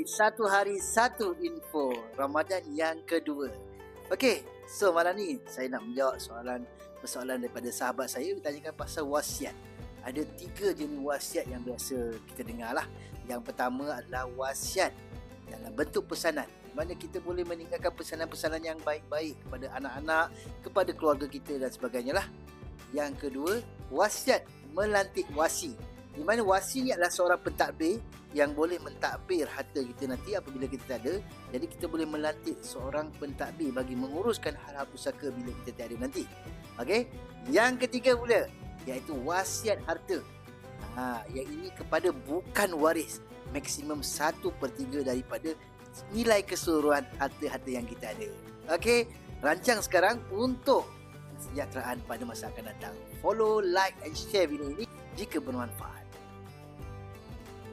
Satu hari satu info Ramadan yang kedua. Okey, so malam ni saya nak menjawab persoalan daripada sahabat saya bertanyakan pasal wasiat. Ada 3 jenis wasiat yang biasa kita dengar lah. Yang pertama adalah wasiat dalam bentuk pesanan, di mana kita boleh meninggalkan pesanan-pesanan yang baik-baik kepada anak-anak, kepada keluarga kita dan sebagainya lah. Yang kedua, wasiat melantik wasi, di mana wasi ni adalah seorang pentadbir yang boleh mentadbir harta kita nanti apabila kita tak ada. Jadi kita boleh melantik seorang pentadbir bagi menguruskan hal-hal pusaka bila kita tak ada nanti. Okey. Yang ketiga pula iaitu wasiat harta. Yang ini kepada bukan waris, maksimum 1/3 daripada nilai keseluruhan harta-harta yang kita ada. Okey, rancang sekarang untuk kesejahteraan pada masa akan datang. Follow, like and share video ini jika bermanfaat.